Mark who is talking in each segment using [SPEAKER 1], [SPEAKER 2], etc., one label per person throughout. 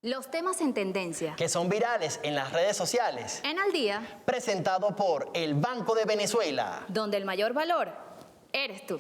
[SPEAKER 1] Los temas en tendencia.
[SPEAKER 2] Que son virales en las redes sociales.
[SPEAKER 1] En Al Día.
[SPEAKER 2] Presentado por el Banco de Venezuela.
[SPEAKER 1] Donde el mayor valor eres tú.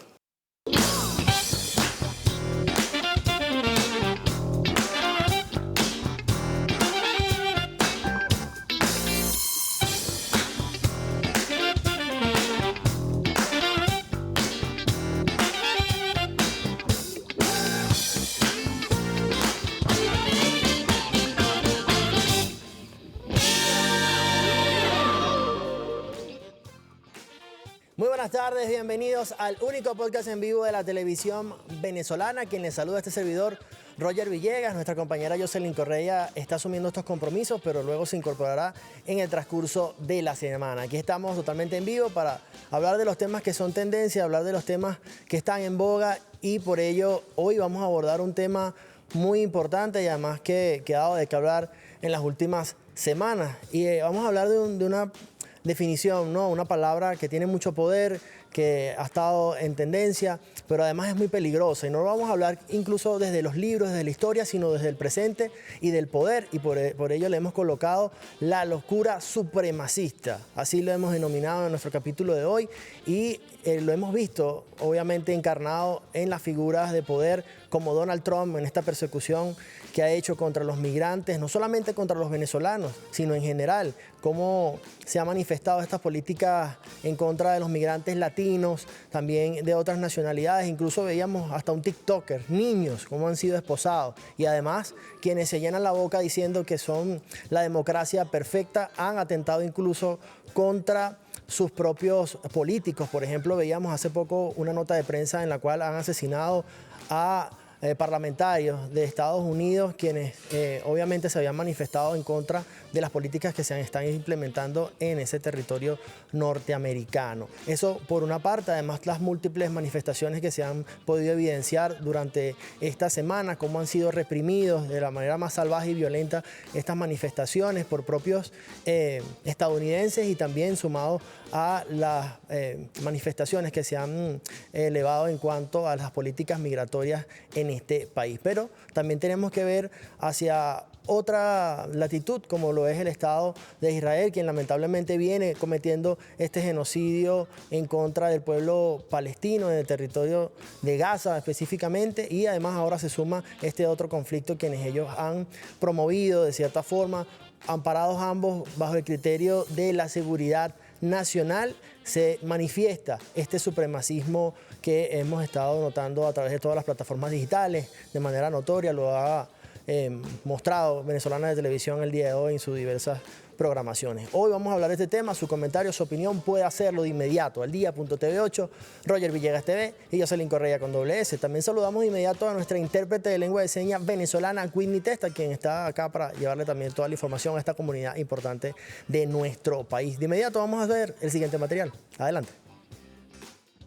[SPEAKER 2] Muy buenas tardes, bienvenidos al único podcast en vivo de la televisión venezolana. Quien les saluda este servidor, Roger Villegas. Nuestra compañera Jocelyn Correa está asumiendo estos compromisos, pero luego se incorporará en el transcurso de la semana. Aquí estamos totalmente en vivo para hablar de los temas que son tendencia, hablar de los temas que están en boga, y por ello hoy vamos a abordar un tema muy importante y además que ha dado de qué hablar en las últimas semanas. Y vamos a hablar de una definición, ¿no? Una palabra que tiene mucho poder, que ha estado en tendencia, pero además es muy peligrosa. Y no lo vamos a hablar incluso desde los libros, desde la historia, sino desde el presente y del poder. Y por ello le hemos colocado la locura supremacista. Así lo hemos denominado en nuestro capítulo de hoy. Y lo hemos visto, obviamente, encarnado en las figuras de poder como Donald Trump, en esta persecución que ha hecho contra los migrantes, no solamente contra los venezolanos, sino en general, cómo se ha manifestado estas políticas en contra de los migrantes latinos, también de otras nacionalidades. Incluso veíamos hasta un TikToker, niños, cómo han sido esposados. Y además, quienes se llenan la boca diciendo que son la democracia perfecta, han atentado incluso contra sus propios políticos. Por ejemplo, veíamos hace poco una nota de prensa en la cual han asesinado a parlamentarios de Estados Unidos, quienes obviamente se habían manifestado en contra de las políticas que se están implementando en ese territorio norteamericano. Eso por una parte, además las múltiples manifestaciones que se han podido evidenciar durante esta semana, cómo han sido reprimidos de la manera más salvaje y violenta estas manifestaciones por propios estadounidenses, y también sumado a las manifestaciones que se han elevado en cuanto a las políticas migratorias en este país. Pero también tenemos que ver hacia otra latitud, como lo es el Estado de Israel, quien lamentablemente viene cometiendo este genocidio en contra del pueblo palestino en el territorio de Gaza específicamente, y además ahora se suma este otro conflicto quienes ellos han promovido de cierta forma, amparados ambos bajo el criterio de la seguridad nacional. Se manifiesta este supremacismo que hemos estado notando a través de todas las plataformas digitales de manera notoria. Lo ha mostrado Venezolana de Televisión el día de hoy en sus diversas programaciones. Hoy vamos a hablar de este tema. Su comentario, su opinión puede hacerlo de inmediato al día.tv8, Roger Villegas TV y Jocelyn Correa con S. También saludamos de inmediato a nuestra intérprete de lengua de señas venezolana, Whitney Testa, quien está acá para llevarle también toda la información a esta comunidad importante de nuestro país. De inmediato vamos a ver el siguiente material. Adelante.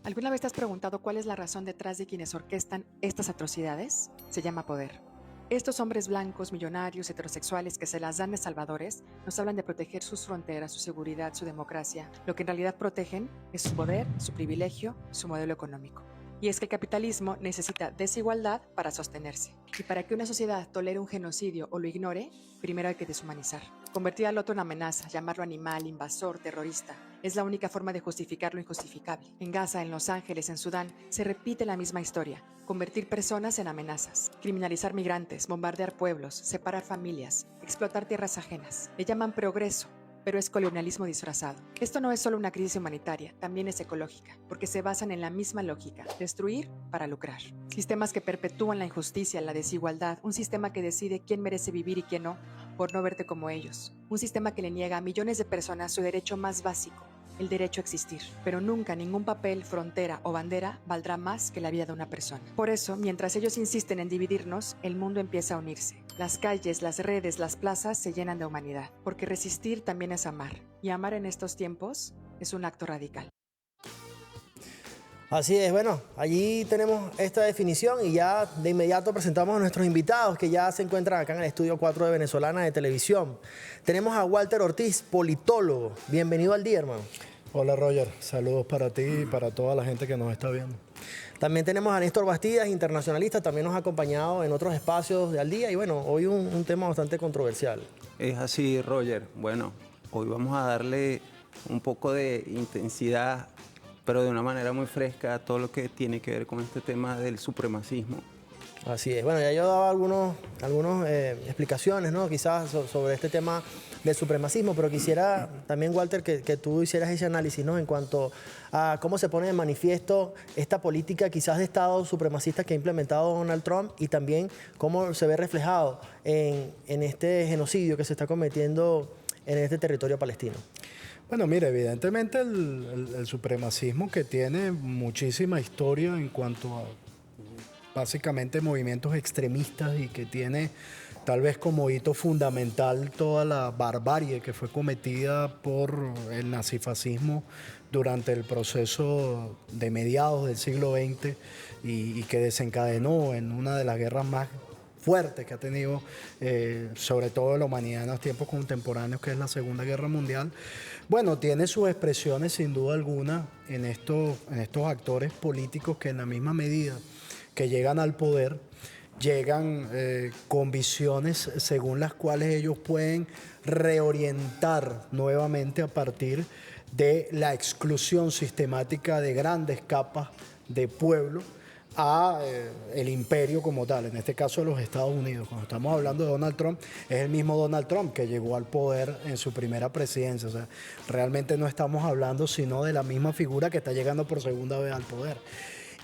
[SPEAKER 3] ¿Alguna vez te has preguntado cuál es la razón detrás de quienes orquestan estas atrocidades? Se llama poder. Estos hombres blancos, millonarios, heterosexuales que se las dan de salvadores, nos hablan de proteger sus fronteras, su seguridad, su democracia. Lo que en realidad protegen es su poder, su privilegio, su modelo económico. Y es que el capitalismo necesita desigualdad para sostenerse. Y para que una sociedad tolere un genocidio o lo ignore, primero hay que deshumanizar. Convertir al otro en amenaza, llamarlo animal, invasor, terrorista, es la única forma de justificar lo injustificable. En Gaza, en Los Ángeles, en Sudán, se repite la misma historia. Convertir personas en amenazas, criminalizar migrantes, bombardear pueblos, separar familias, explotar tierras ajenas. Le llaman progreso, pero es colonialismo disfrazado. Esto no es solo una crisis humanitaria, también es ecológica, porque se basan en la misma lógica: destruir para lucrar. Sistemas que perpetúan la injusticia, la desigualdad, un sistema que decide quién merece vivir y quién no, por no verte como ellos. Un sistema que le niega a millones de personas su derecho más básico, el derecho a existir. Pero nunca ningún papel, frontera o bandera valdrá más que la vida de una persona. Por eso, mientras ellos insisten en dividirnos, el mundo empieza a unirse. Las calles, las redes, las plazas se llenan de humanidad, porque resistir también es amar. Y amar en estos tiempos es un acto radical.
[SPEAKER 2] Así es, bueno, allí tenemos esta definición y ya de inmediato presentamos a nuestros invitados que ya se encuentran acá en el estudio 4 de Venezolana de Televisión. Tenemos a Walter Ortiz, politólogo. Bienvenido al día, hermano.
[SPEAKER 4] Hola, Roger. Saludos para ti y para toda la gente que nos está viendo.
[SPEAKER 2] También tenemos a Néstor Bastidas, internacionalista, también nos ha acompañado en otros espacios de Al Día y bueno, hoy un tema bastante controversial.
[SPEAKER 4] Es así, Roger. Bueno, hoy vamos a darle un poco de intensidad, pero de una manera muy fresca a todo lo que tiene que ver con este tema del supremacismo.
[SPEAKER 2] Así es. Bueno, ya yo daba algunas explicaciones, ¿no? Quizás sobre este tema del supremacismo, pero quisiera también, Walter, que tú hicieras ese análisis, ¿no? En cuanto a cómo se pone de manifiesto esta política quizás de Estado supremacista que ha implementado Donald Trump y también cómo se ve reflejado en este genocidio que se está cometiendo en este territorio palestino.
[SPEAKER 5] Bueno, mire, evidentemente el supremacismo que tiene muchísima historia en cuanto a básicamente movimientos extremistas y que tiene tal vez como hito fundamental toda la barbarie que fue cometida por el nazifascismo durante el proceso de mediados del siglo XX y que desencadenó en una de las guerras más fuertes que ha tenido sobre todo la humanidad en los tiempos contemporáneos, que es la Segunda Guerra Mundial. Bueno, tiene sus expresiones sin duda alguna en estos actores políticos que en la misma medida que llegan al poder, llegan con visiones según las cuales ellos pueden reorientar nuevamente a partir de la exclusión sistemática de grandes capas de pueblo a el imperio como tal, en este caso los Estados Unidos. Cuando estamos hablando de Donald Trump, es el mismo Donald Trump que llegó al poder en su primera presidencia. O sea, realmente no estamos hablando sino de la misma figura que está llegando por segunda vez al poder.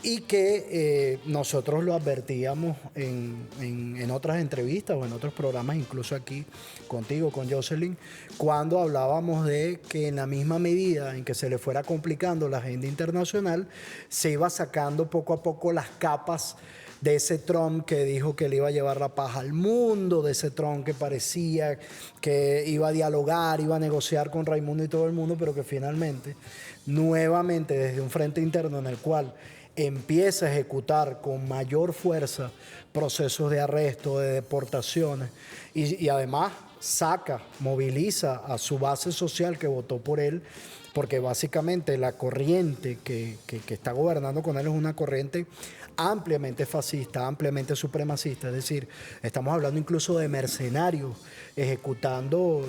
[SPEAKER 5] Y que nosotros lo advertíamos en otras entrevistas o en otros programas, incluso aquí contigo, con Jocelyn, cuando hablábamos de que en la misma medida en que se le fuera complicando la agenda internacional, se iba sacando poco a poco las capas de ese Trump que dijo que le iba a llevar la paz al mundo, de ese Trump que parecía que iba a dialogar, iba a negociar con Raimundo y todo el mundo, pero que finalmente, nuevamente desde un frente interno en el cual empieza a ejecutar con mayor fuerza procesos de arresto, de deportaciones y además moviliza a su base social que votó por él, porque básicamente la corriente que está gobernando con él es una corriente ampliamente fascista, ampliamente supremacista, es decir, estamos hablando incluso de mercenarios ejecutando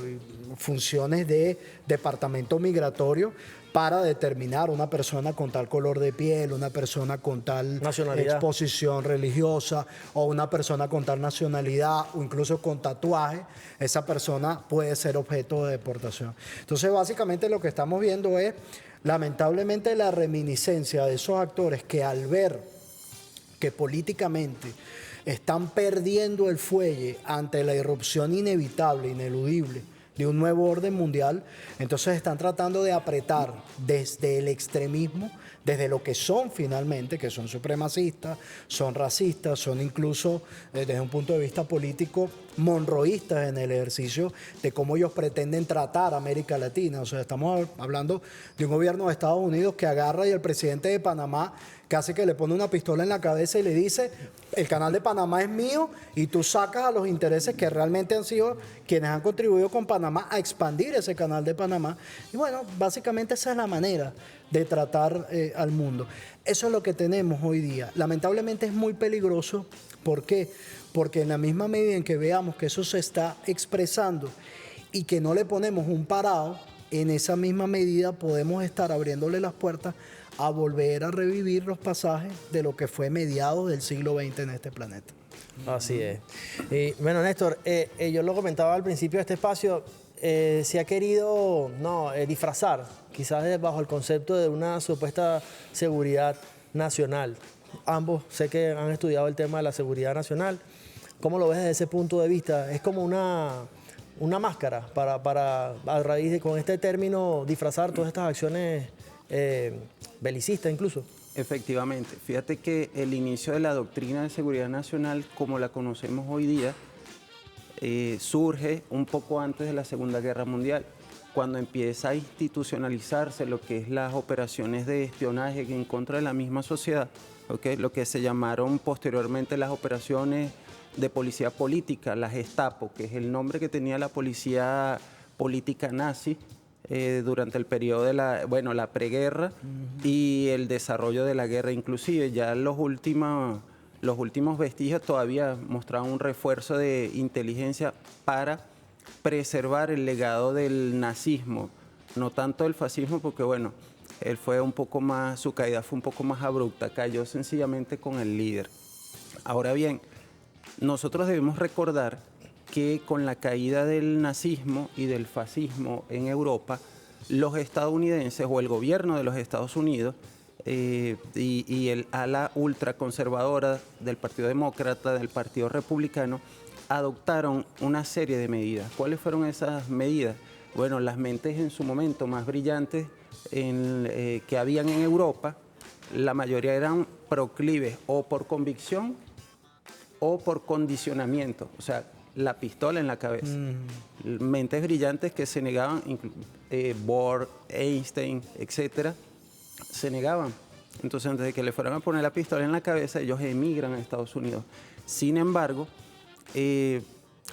[SPEAKER 5] funciones de departamento migratorio para determinar una persona con tal color de piel, una persona con tal exposición religiosa o una persona con tal nacionalidad o incluso con tatuaje, esa persona puede ser objeto de deportación. Entonces, básicamente lo que estamos viendo es, lamentablemente, la reminiscencia de esos actores que al ver que políticamente están perdiendo el fuelle ante la irrupción inevitable, ineludible, de un nuevo orden mundial, entonces están tratando de apretar desde el extremismo, desde lo que son finalmente, que son supremacistas, son racistas, son incluso desde un punto de vista político monroístas en el ejercicio de cómo ellos pretenden tratar a América Latina. O sea, estamos hablando de un gobierno de Estados Unidos que agarra y el presidente de Panamá casi que le pone una pistola en la cabeza y le dice: el canal de Panamá es mío, y tú sacas a los intereses que realmente han sido quienes han contribuido con Panamá a expandir ese canal de Panamá. Y bueno, básicamente esa es la manera de tratar al mundo. Eso es lo que tenemos hoy día. Lamentablemente es muy peligroso. ¿Por qué? Porque en la misma medida en que veamos que eso se está expresando y que no le ponemos un parado, en esa misma medida podemos estar abriéndole las puertas a volver a revivir los pasajes de lo que fue mediados del siglo XX en este planeta.
[SPEAKER 2] Así es. Y bueno, Néstor, yo lo comentaba al principio de este espacio, se ha querido disfrazar, quizás bajo el concepto de una supuesta seguridad nacional. Ambos sé que han estudiado el tema de la seguridad nacional. ¿Cómo lo ves desde ese punto de vista? Es como una máscara para a raíz de, con este término, disfrazar todas estas acciones belicistas incluso.
[SPEAKER 4] Efectivamente. Fíjate que el inicio de la doctrina de seguridad nacional, como la conocemos hoy día, surge un poco antes de la Segunda Guerra Mundial, cuando empieza a institucionalizarse lo que es las operaciones de espionaje en contra de la misma sociedad, ¿okay? Lo que se llamaron posteriormente las operaciones de policía política, la Gestapo, que es el nombre que tenía la policía política nazi, durante el periodo de la preguerra y el desarrollo de la guerra. Inclusive ya los últimos vestigios todavía mostraban un refuerzo de inteligencia para preservar el legado del nazismo, no tanto del fascismo, porque bueno, él fue un poco más, su caída fue un poco más abrupta, cayó sencillamente con el líder. Ahora bien, nosotros debemos recordar que con la caída del nazismo y del fascismo en Europa, los estadounidenses o el gobierno de los Estados Unidos y el ala ultraconservadora del Partido Demócrata, del Partido Republicano, adoptaron una serie de medidas. ¿Cuáles fueron esas medidas? Bueno, las mentes en su momento más brillantes que habían en Europa, la mayoría eran proclives o por convicción o por condicionamiento, o sea, la pistola en la cabeza. Mentes brillantes que se negaban, Bohr, Einstein, etcétera, se negaban. Entonces, antes de que le fueran a poner la pistola en la cabeza, ellos emigran a Estados Unidos. Sin embargo,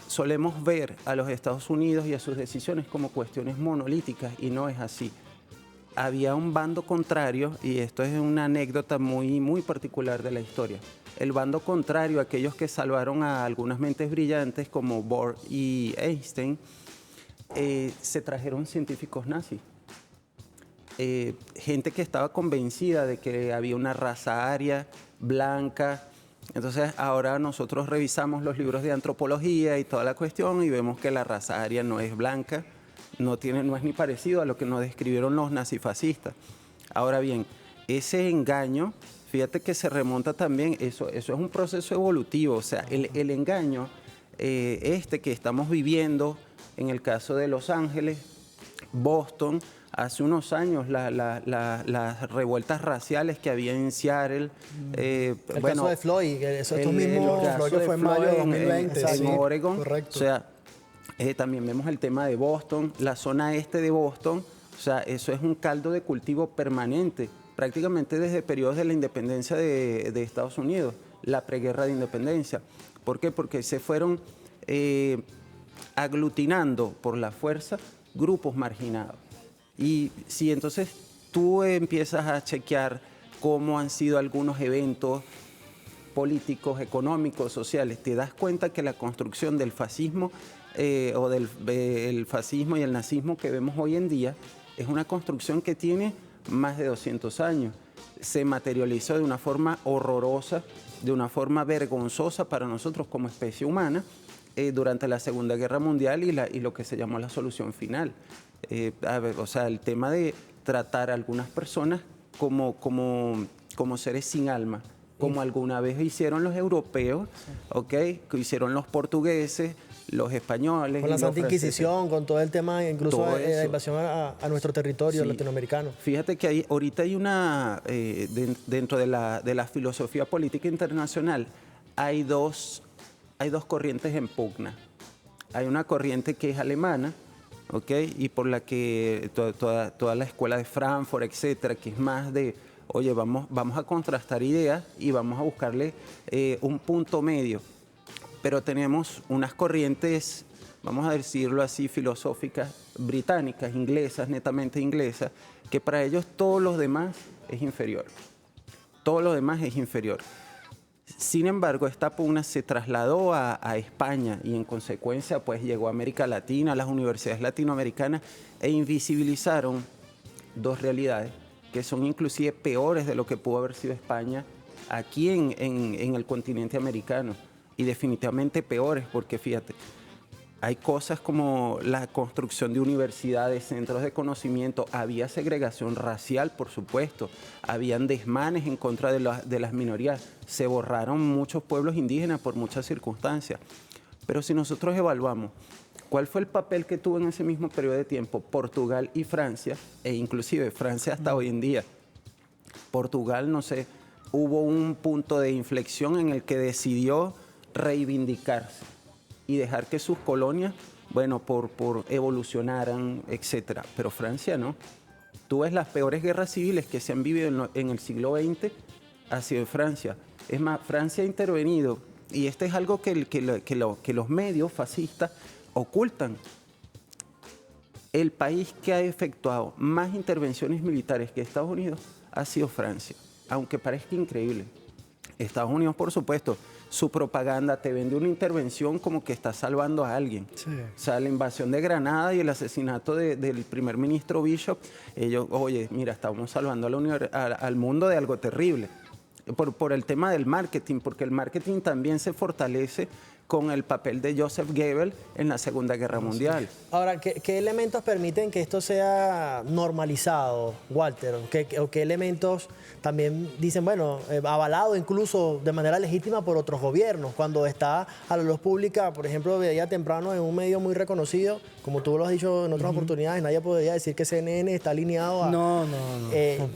[SPEAKER 4] solemos ver a los Estados Unidos y a sus decisiones como cuestiones monolíticas, y no es así. Había un bando contrario, y esto es una anécdota muy, muy particular de la historia. El bando contrario, aquellos que salvaron a algunas mentes brillantes como Bohr y Einstein, se trajeron científicos nazis. Gente que estaba convencida de que había una raza aria, blanca. Entonces ahora nosotros revisamos los libros de antropología y toda la cuestión y vemos que la raza aria no es blanca, no es ni parecido a lo que nos describieron los nazifascistas. Ahora bien, ese engaño, fíjate que se remonta también, eso es un proceso evolutivo, o sea, el engaño que estamos viviendo en el caso de Los Ángeles, Boston, hace unos años las revueltas raciales que había en Seattle.
[SPEAKER 2] El caso de Floyd, estos mismos,
[SPEAKER 5] Floyd que fue en mayo de 2020.
[SPEAKER 4] En Oregon.
[SPEAKER 5] Correcto.
[SPEAKER 4] O sea, también vemos el tema de Boston, la zona este de Boston, o sea, eso es un caldo de cultivo permanente, prácticamente desde periodos de la independencia de Estados Unidos, la preguerra de independencia. ¿Por qué? Porque se fueron aglutinando por la fuerza grupos marginados. Y si entonces tú empiezas a chequear cómo han sido algunos eventos políticos, económicos, sociales, te das cuenta que la construcción del fascismo o el fascismo y el nazismo que vemos hoy en día es una construcción que tiene más de 200 años. Se materializó de una forma horrorosa, de una forma vergonzosa para nosotros como especie humana durante la Segunda Guerra Mundial y lo que se llamó la solución final. O sea, el tema de tratar a algunas personas como seres sin alma, como alguna vez hicieron los europeos, ¿ok? Que hicieron los portugueses, los españoles.
[SPEAKER 2] Con la Santa Inquisición, con todo el tema, incluso de la invasión a nuestro territorio latinoamericano.
[SPEAKER 4] Fíjate que ahorita hay una, dentro de la filosofía política internacional, hay dos corrientes en pugna. Hay una corriente que es alemana, ¿ok? Y por la que toda la escuela de Frankfurt, etcétera, que es más de, oye, vamos a contrastar ideas y vamos a buscarle un punto medio. Pero tenemos unas corrientes, vamos a decirlo así, filosóficas, británicas, inglesas, netamente inglesas, que para ellos todo lo demás es inferior. Todo lo demás es inferior. Sin embargo, esta pugna se trasladó a España y en consecuencia pues llegó a América Latina, a las universidades latinoamericanas e invisibilizaron dos realidades que son inclusive peores de lo que pudo haber sido España aquí en el continente americano y definitivamente peores porque fíjate, hay cosas como la construcción de universidades, centros de conocimiento, había segregación racial, por supuesto, habían desmanes en contra de las minorías, se borraron muchos pueblos indígenas por muchas circunstancias. Pero si nosotros evaluamos cuál fue el papel que tuvo en ese mismo periodo de tiempo Portugal y Francia, e inclusive Francia hasta hoy en día, Portugal, no sé, hubo un punto de inflexión en el que decidió reivindicarse y dejar que sus colonias, bueno, por evolucionaran, etcétera. Pero Francia no. Tú ves las peores guerras civiles que se han vivido en el siglo XX, ha sido en Francia. Es más, Francia ha intervenido, y esto es algo que los medios fascistas ocultan. el país que ha efectuado más intervenciones militares que Estados Unidos ha sido Francia, aunque parezca increíble. Estados Unidos, por supuesto, su propaganda te vende una intervención como que está salvando a alguien.
[SPEAKER 5] Sí.
[SPEAKER 4] O sea, la invasión de Granada y el asesinato del primer ministro Bishop, ellos, oye, mira, estamos salvando al mundo de algo terrible. Por el tema del marketing, porque el marketing también se fortalece con el papel de Joseph Goebbels en la Segunda Guerra Mundial.
[SPEAKER 2] Ahora, ¿qué elementos permiten que esto sea normalizado, Walter? ¿Qué elementos también dicen, bueno, avalado incluso de manera legítima por otros gobiernos? Cuando está a la luz pública, por ejemplo, de día temprano en un medio muy reconocido, como tú lo has dicho en otras oportunidades, nadie podría decir que CNN está alineado a...
[SPEAKER 5] No,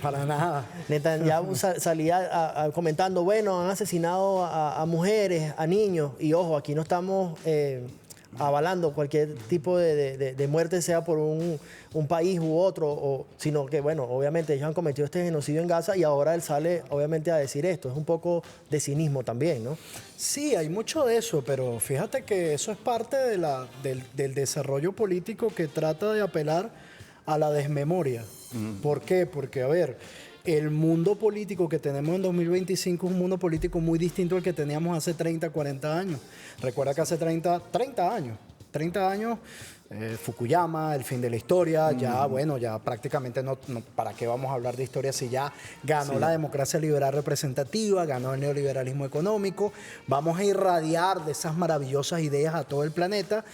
[SPEAKER 5] para nada.
[SPEAKER 2] Netanyahu salía comentando, bueno, han asesinado a mujeres, a niños, y ojo, aquí no estamos avalando cualquier tipo de muerte, sea por un país u otro, sino que, bueno, obviamente ellos han cometido este genocidio en Gaza y ahora él sale, obviamente, a decir esto. Es un poco de cinismo también, ¿no?
[SPEAKER 5] Sí, hay mucho de eso, pero fíjate que eso es parte del desarrollo político que trata de apelar a la desmemoria. ¿Por qué? Porque, a ver, el mundo político que tenemos en 2025 es un mundo político muy distinto al que teníamos hace 30, 40 años. Recuerda que hace 30 años, Fukuyama, el fin de la historia, ya, bueno, ya prácticamente no, ¿para qué vamos a hablar de historia si ya ganó la democracia liberal representativa, ganó el neoliberalismo económico? Vamos a irradiar de esas maravillosas ideas a todo el planeta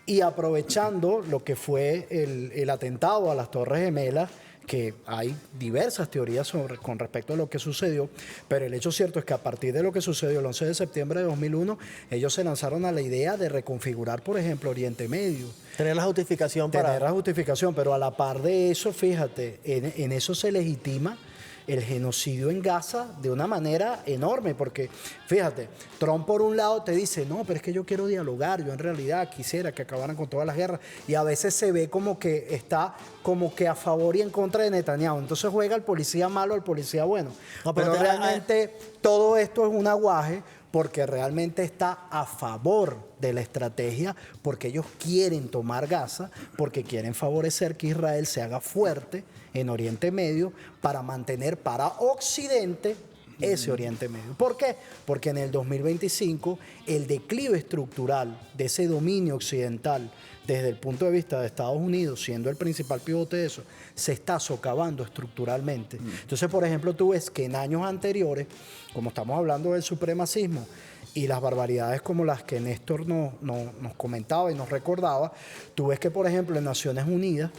[SPEAKER 5] y aprovechando lo que fue el atentado a las Torres Gemelas, que hay diversas teorías con respecto a lo que sucedió, pero el hecho cierto es que a partir de lo que sucedió el 11 de septiembre de 2001, ellos se lanzaron a la idea de reconfigurar, por ejemplo, Oriente Medio.
[SPEAKER 2] Tener la justificación
[SPEAKER 5] Tener la justificación, pero a la par de eso, fíjate, en eso se legitima el genocidio en Gaza de una manera enorme, porque fíjate, Trump por un lado te dice, no, pero es que yo quiero dialogar, yo en realidad quisiera que acabaran con todas las guerras, y a veces se ve como que está como que a favor y en contra de Netanyahu, entonces juega el policía malo, el policía bueno,
[SPEAKER 2] no,
[SPEAKER 5] pero realmente todo esto es un aguaje, porque realmente está a favor de la estrategia, porque ellos quieren tomar Gaza, porque quieren favorecer que Israel se haga fuerte en Oriente Medio para mantener para Occidente ese Oriente Medio. ¿Por qué? Porque en el 2025 el declive estructural de ese dominio occidental desde el punto de vista de Estados Unidos, siendo el principal pivote de eso, se está socavando estructuralmente. Entonces, por ejemplo, tú ves que en años anteriores, como estamos hablando del supremacismo y las barbaridades como las que Néstor nos comentaba y nos recordaba, tú ves que, por ejemplo, en Naciones Unidas,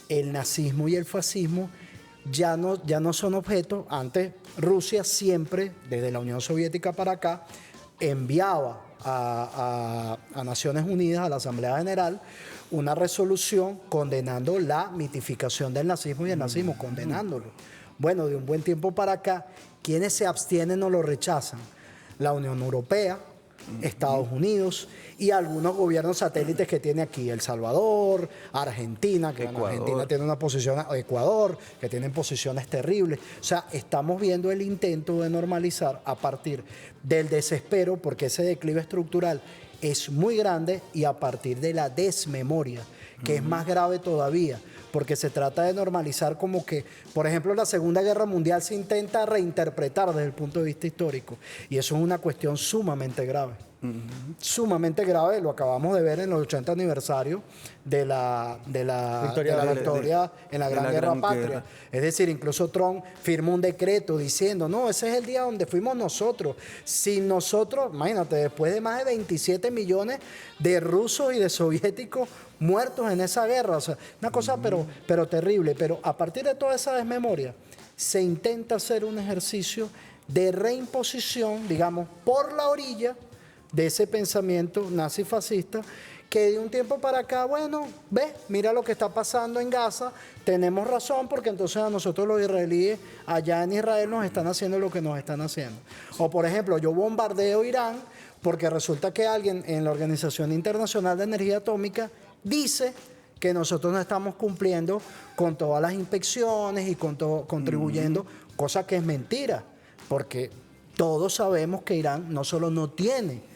[SPEAKER 5] el nazismo y el fascismo ya no son objetos. Antes, Rusia siempre, desde la Unión Soviética para acá, enviaba a Naciones Unidas, a la Asamblea General, una resolución condenando la mitificación del nazismo y el nazismo, condenándolo. Bueno, de un buen tiempo para acá, ¿quiénes se abstienen o lo rechazan? La Unión Europea, Estados Unidos y algunos gobiernos satélites que tiene aquí, El Salvador, Argentina, que bueno, Argentina tiene una posición, Ecuador, que tienen posiciones terribles. O sea, estamos viendo el intento de normalizar a partir del desespero, porque ese declive estructural es muy grande, y a partir de la desmemoria, que es más grave todavía, porque se trata de normalizar como que, por ejemplo, la Segunda Guerra Mundial se intenta reinterpretar desde el punto de vista histórico, y eso es una cuestión sumamente grave. Sumamente grave, lo acabamos de ver en los 80 aniversarios de la victoria en la Gran Guerra Patria. Es decir, incluso Trump firmó un decreto diciendo, no, ese es el día donde fuimos nosotros. Sin nosotros, imagínate, después de más de 27 millones de rusos y de soviéticos muertos en esa guerra, o sea, una cosa pero terrible. Pero a partir de toda esa desmemoria, se intenta hacer un ejercicio de reimposición, digamos, por la orilla de ese pensamiento nazi-fascista, que de un tiempo para acá, bueno, mira lo que está pasando en Gaza, tenemos razón, porque entonces a nosotros los israelíes allá en Israel nos están haciendo lo que nos están haciendo. O por ejemplo, yo bombardeo Irán porque resulta que alguien en la Organización Internacional de Energía Atómica dice que nosotros no estamos cumpliendo con todas las inspecciones y contribuyendo, cosa que es mentira, porque todos sabemos que Irán no solo no tiene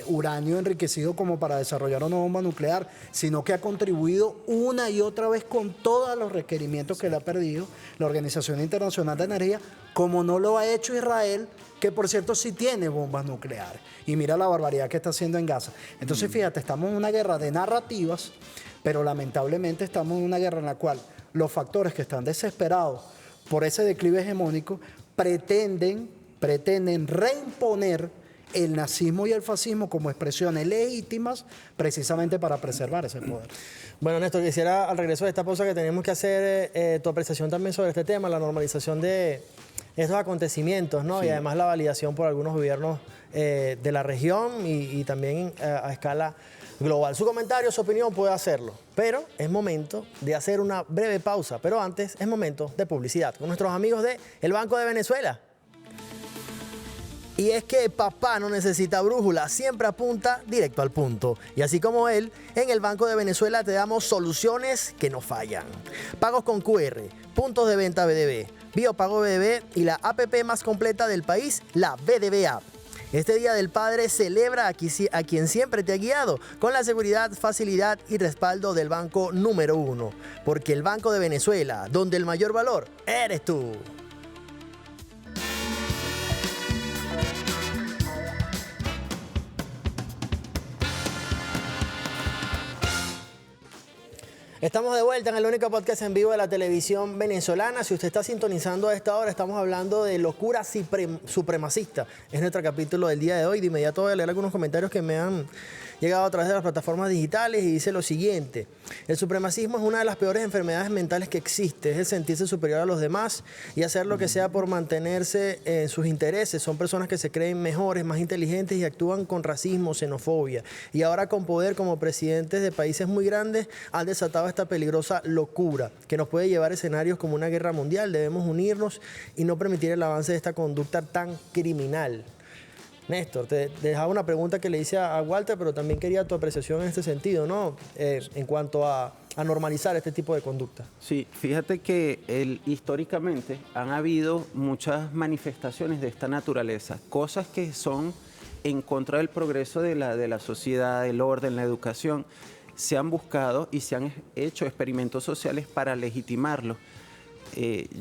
[SPEAKER 5] uranio enriquecido como para desarrollar una bomba nuclear, sino que ha contribuido una y otra vez con todos los requerimientos que le ha perdido la Organización Internacional de Energía, como no lo ha hecho Israel, que por cierto sí tiene bombas nucleares. Y mira la barbaridad que está haciendo en Gaza. Entonces fíjate, estamos en una guerra de narrativas, pero lamentablemente estamos en una guerra en la cual los factores que están desesperados por ese declive hegemónico pretenden reimponer el nazismo y el fascismo como expresiones legítimas precisamente para preservar ese poder.
[SPEAKER 2] Bueno, Néstor, quisiera al regreso de esta pausa que tenemos que hacer tu apreciación también sobre este tema, la normalización de estos acontecimientos, ¿no? Sí. Y además la validación por algunos gobiernos de la región y también a escala global. Su comentario, su opinión puede hacerlo, pero es momento de hacer una breve pausa. Pero antes es momento de publicidad con nuestros amigos de El Banco de Venezuela. Y es que papá no necesita brújula, siempre apunta directo al punto. Y así como él, en el Banco de Venezuela te damos soluciones que no fallan. Pagos con QR, puntos de venta BDB, Biopago BDB y la APP más completa del país, la BDB App. Este Día del Padre celebra a quien siempre te ha guiado con la seguridad, facilidad y respaldo del banco número 1. Porque el Banco de Venezuela, donde el mayor valor eres tú. Estamos de vuelta en el único podcast en vivo de la televisión venezolana. Si usted está sintonizando a esta hora, estamos hablando de locura supremacista. Es nuestro capítulo del día de hoy. De inmediato voy a leer algunos comentarios que me han llegado a través de las plataformas digitales y dice lo siguiente: el supremacismo es una de las peores enfermedades mentales que existe. Es el sentirse superior a los demás y hacer lo que sea por mantenerse en sus intereses. Son personas que se creen mejores, más inteligentes y actúan con racismo, xenofobia. Y ahora con poder como presidentes de países muy grandes han desatado esta peligrosa locura que nos puede llevar a escenarios como una guerra mundial. Debemos unirnos y no permitir el avance de esta conducta tan criminal. Néstor, te dejaba una pregunta que le hice a Walter, pero también quería tu apreciación en este sentido, ¿no? En cuanto a normalizar este tipo de conducta.
[SPEAKER 4] Sí, fíjate que históricamente han habido muchas manifestaciones de esta naturaleza, cosas que son en contra del progreso de la sociedad, del orden, la educación. Se han buscado y se han hecho experimentos sociales para legitimarlo.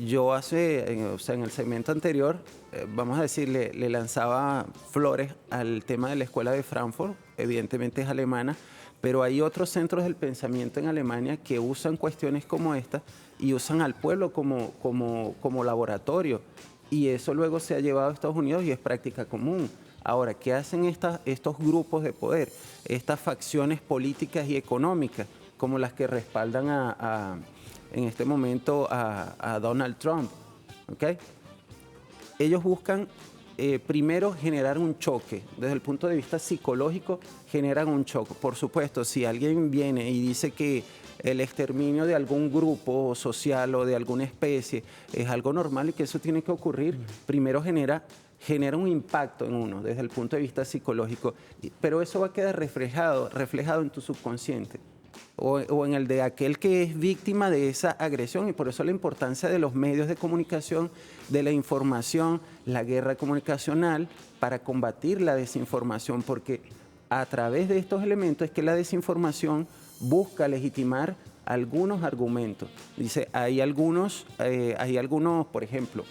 [SPEAKER 4] Yo en el segmento anterior, vamos a decir, le lanzaba flores al tema de la escuela de Frankfurt, evidentemente es alemana, pero hay otros centros del pensamiento en Alemania que usan cuestiones como esta y usan al pueblo como laboratorio, y eso luego se ha llevado a Estados Unidos y es práctica común. Ahora, ¿qué hacen estos grupos de poder, estas facciones políticas y económicas, como las que respaldan en este momento a Donald Trump? ¿Okay? Ellos buscan primero generar un choque. Desde el punto de vista psicológico, generan un choque. Por supuesto, si alguien viene y dice que el exterminio de algún grupo social o de alguna especie es algo normal y que eso tiene que ocurrir, primero genera un impacto en uno desde el punto de vista psicológico, pero eso va a quedar reflejado en tu subconsciente o en el de aquel que es víctima de esa agresión, y por eso la importancia de los medios de comunicación, de la información, la guerra comunicacional para combatir la desinformación, porque a través de estos elementos es que la desinformación busca legitimar algunos argumentos. Dice, hay algunos, por ejemplo,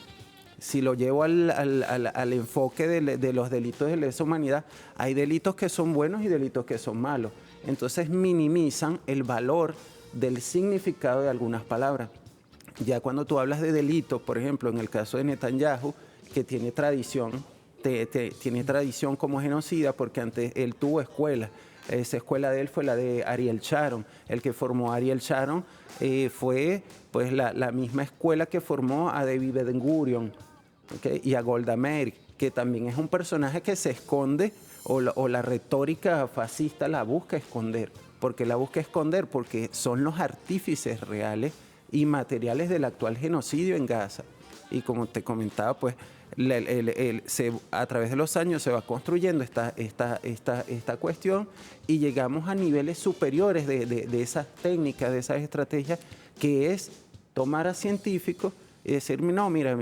[SPEAKER 4] si lo llevo al enfoque de los delitos de lesa humanidad, hay delitos que son buenos y delitos que son malos. Entonces minimizan el valor del significado de algunas palabras. Ya cuando tú hablas de delitos, por ejemplo, en el caso de Netanyahu, que tiene tradición, tiene tradición como genocida, porque antes él tuvo escuela. Esa escuela de él fue la de Ariel Sharon. El que formó a Ariel Sharon fue pues, la misma escuela que formó a David Ben-Gurion, ¿okay? Y a Golda Meir, que también es un personaje que se esconde, o la retórica fascista la busca esconder. ¿Por qué la busca esconder? Porque son los artífices reales y materiales del actual genocidio en Gaza. Y como te comentaba, pues a través de los años se va construyendo esta cuestión y llegamos a niveles superiores de esas técnicas, de esas estrategias, que es tomar a científicos y decir, no, mira,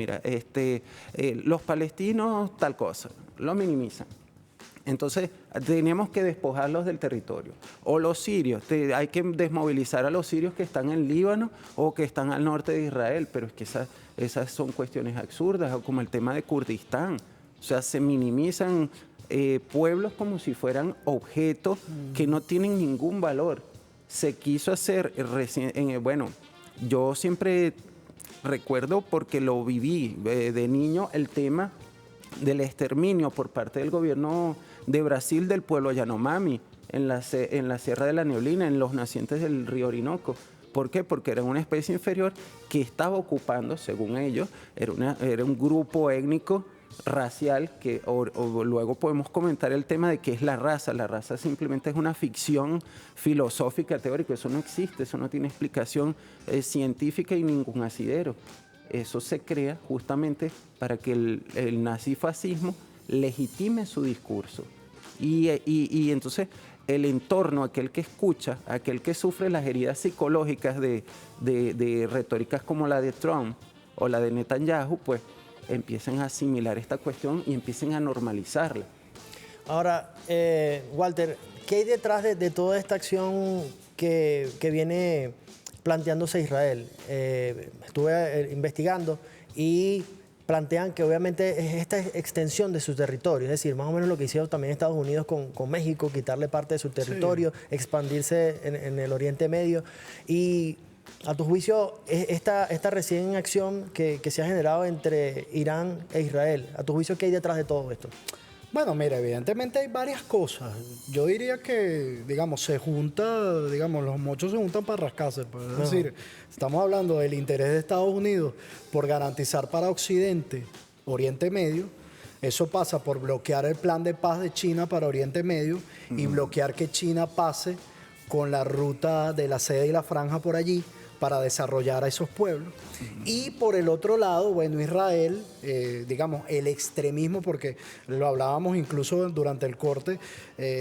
[SPEAKER 4] los palestinos tal cosa, lo minimizan. Entonces, tenemos que despojarlos del territorio. O los sirios, hay que desmovilizar a los sirios que están en Líbano o que están al norte de Israel, pero es que esas son cuestiones absurdas, o como el tema de Kurdistán. O sea, se minimizan pueblos como si fueran objetos que no tienen ningún valor. Se quiso hacer, bueno, yo siempre recuerdo porque lo viví de niño, el tema del exterminio por parte del gobierno de Brasil del pueblo Yanomami en la Sierra de la Neblina, en los nacientes del río Orinoco. ¿Por qué? Porque era una especie inferior que estaba ocupando, según ellos, era un grupo étnico racial que luego podemos comentar el tema de qué es la raza. La raza simplemente es una ficción filosófica, teórica. Eso no existe, eso no tiene explicación científica y ningún asidero. Eso se crea justamente para que el nazifascismo legitime su discurso. Y entonces el entorno, aquel que escucha, aquel que sufre las heridas psicológicas de retóricas como la de Trump o la de Netanyahu, pues empiecen a asimilar esta cuestión y empiecen a normalizarla.
[SPEAKER 2] Ahora, Walter, ¿qué hay detrás de toda esta acción que viene planteándose Israel? Estuve investigando y plantean que obviamente es esta extensión de su territorio, es decir, más o menos lo que hicieron también Estados Unidos con México, quitarle parte de su territorio, sí, expandirse en el Oriente Medio. Y a tu juicio, esta recién acción que se ha generado entre Irán e Israel, a tu juicio, ¿qué hay detrás de todo esto?
[SPEAKER 5] Bueno, mira, evidentemente hay varias cosas. Yo diría que, digamos, los mochos se juntan para rascarse. Pues. Es decir, estamos hablando del interés de Estados Unidos por garantizar para Occidente, Oriente Medio. Eso pasa por bloquear el plan de paz de China para Oriente Medio y bloquear que China pase con la ruta de la seda y la franja por allí para desarrollar a esos pueblos. Y por el otro lado, bueno, Israel, digamos, el extremismo, porque lo hablábamos incluso durante el corte,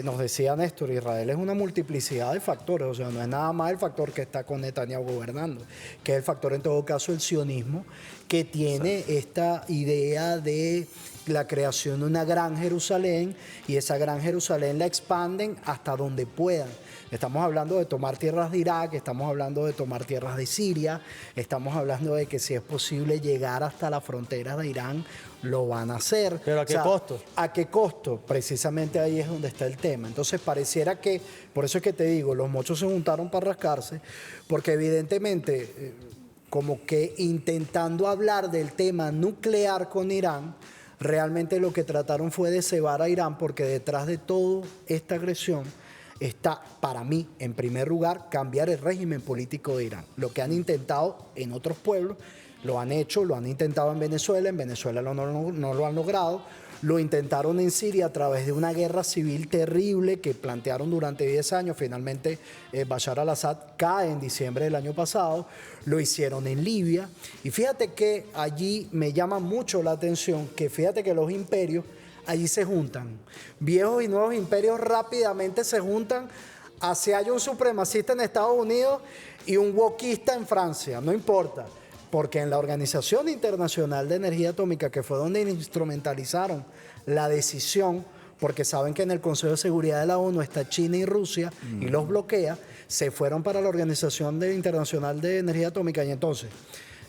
[SPEAKER 5] nos decía Néstor, Israel es una multiplicidad de factores, o sea, no es nada más el factor que está con Netanyahu gobernando, que es el factor en todo caso el sionismo, que tiene esta idea de la creación de una gran Jerusalén, y esa gran Jerusalén la expanden hasta donde puedan. Estamos hablando de tomar tierras de Irak, estamos hablando de tomar tierras de Siria, estamos hablando de que si es posible llegar hasta las fronteras de Irán, lo van a hacer.
[SPEAKER 2] ¿Pero a qué costo?
[SPEAKER 5] ¿A qué costo? Precisamente ahí es donde está el tema. Entonces pareciera que, por eso es que te digo, los mochos se juntaron para rascarse, porque evidentemente, como que intentando hablar del tema nuclear con Irán, realmente lo que trataron fue de cebar a Irán, porque detrás de toda esta agresión está, para mí, en primer lugar, cambiar el régimen político de Irán. Lo que han intentado en otros pueblos, lo han hecho, lo han intentado en Venezuela no lo han logrado, lo intentaron en Siria a través de una guerra civil terrible que plantearon durante 10 años, finalmente Bashar al-Assad cae en diciembre del año pasado, lo hicieron en Libia, y fíjate que allí me llama mucho la atención que fíjate que los imperios allí se juntan. Viejos y nuevos imperios rápidamente se juntan. Así hay un supremacista en Estados Unidos y un wokista en Francia, no importa. Porque en la Organización Internacional de Energía Atómica, que fue donde instrumentalizaron la decisión, porque saben que en el Consejo de Seguridad de la ONU está China y Rusia y los bloquea, se fueron para la Organización Internacional de Energía Atómica. Y entonces,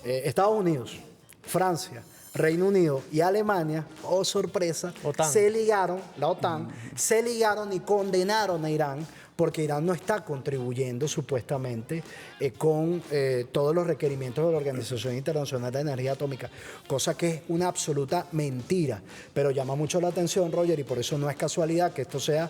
[SPEAKER 5] Estados Unidos, Francia, Reino Unido y Alemania, oh sorpresa, se ligaron, la OTAN, se ligaron y condenaron a Irán, porque Irán no está contribuyendo supuestamente con todos los requerimientos de la Organización Internacional de Energía Atómica, cosa que es una absoluta mentira. Pero llama mucho la atención, Roger, y por eso no es casualidad que esto sea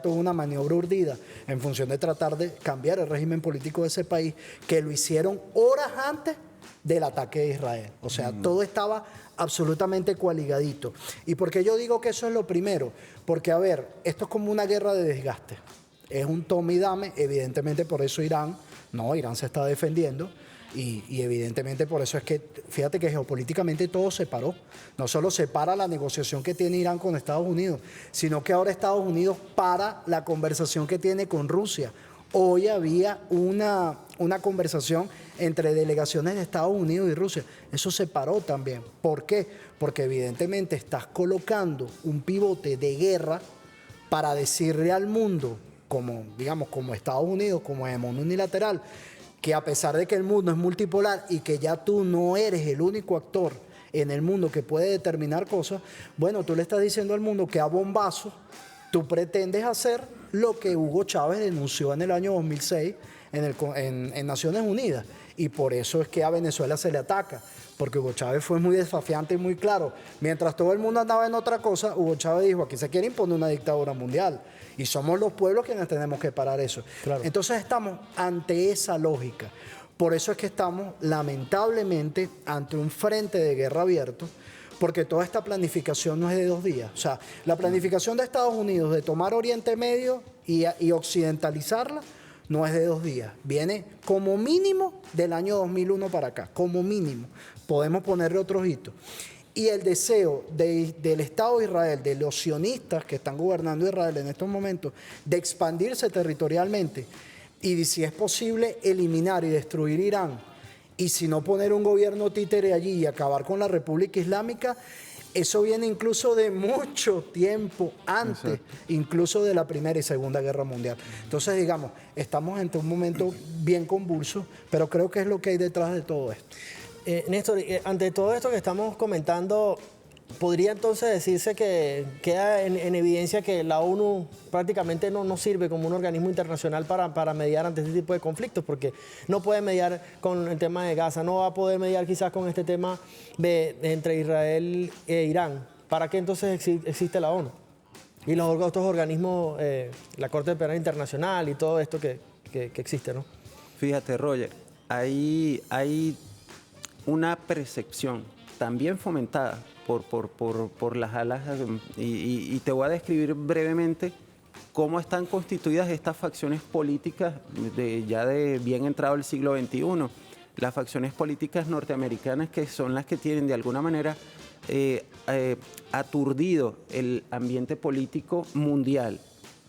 [SPEAKER 5] toda una maniobra urdida en función de tratar de cambiar el régimen político de ese país, que lo hicieron horas antes del ataque de Israel. O sea, todo estaba absolutamente coaligadito. ¿Y por qué yo digo que eso es lo primero? Porque, a ver, esto es como una guerra de desgaste. Es un toma y dame, evidentemente por eso Irán se está defendiendo y evidentemente por eso es que, fíjate que geopolíticamente todo se paró. No solo se para la negociación que tiene Irán con Estados Unidos, sino que ahora Estados Unidos para la conversación que tiene con Rusia. Hoy había una conversación entre delegaciones de Estados Unidos y Rusia. Eso se paró también. ¿Por qué? Porque evidentemente estás colocando un pivote de guerra para decirle al mundo, como, digamos, como Estados Unidos, como hegemonía unilateral, que a pesar de que el mundo es multipolar y que ya tú no eres el único actor en el mundo que puede determinar cosas, bueno, tú le estás diciendo al mundo que a bombazo tú pretendes hacer lo que Hugo Chávez denunció en el año 2006 en Naciones Unidas. Y por eso es que a Venezuela se le ataca, porque Hugo Chávez fue muy desafiante y muy claro. Mientras todo el mundo andaba en otra cosa, Hugo Chávez dijo, aquí se quiere imponer una dictadura mundial. Y somos los pueblos quienes tenemos que parar eso.
[SPEAKER 2] Claro.
[SPEAKER 5] Entonces estamos ante esa lógica. Por eso es que estamos, lamentablemente, ante un frente de guerra abierto, porque toda esta planificación no es de 2 días. O sea, la planificación de Estados Unidos de tomar Oriente Medio y occidentalizarla no es de 2 días. Viene como mínimo del año 2001 para acá, como mínimo. Podemos ponerle otros hitos. Y el deseo del Estado de Israel, de los sionistas que están gobernando Israel en estos momentos, de expandirse territorialmente y de, si es posible, eliminar y destruir Irán, y si no poner un gobierno títere allí y acabar con la República Islámica, eso viene incluso de mucho tiempo antes, incluso de la Primera y Segunda Guerra Mundial. Entonces, digamos, estamos ante un momento bien convulso, pero creo que es lo que hay detrás de todo esto.
[SPEAKER 2] Néstor, ante todo esto que estamos comentando, ¿podría entonces decirse que queda en evidencia que la ONU prácticamente no sirve como un organismo internacional para mediar ante este tipo de conflictos? Porque no puede mediar con el tema de Gaza, no va a poder mediar quizás con este tema entre Israel e Irán. ¿Para qué entonces existe la ONU? Y los otros organismos, la Corte Penal Internacional y todo esto que existe, ¿no?
[SPEAKER 4] Fíjate, Roger, hay una percepción también fomentada por las alas, y te voy a describir brevemente cómo están constituidas estas facciones políticas ya de bien entrado el siglo XXI. Las facciones políticas norteamericanas, que son las que tienen de alguna manera aturdido el ambiente político mundial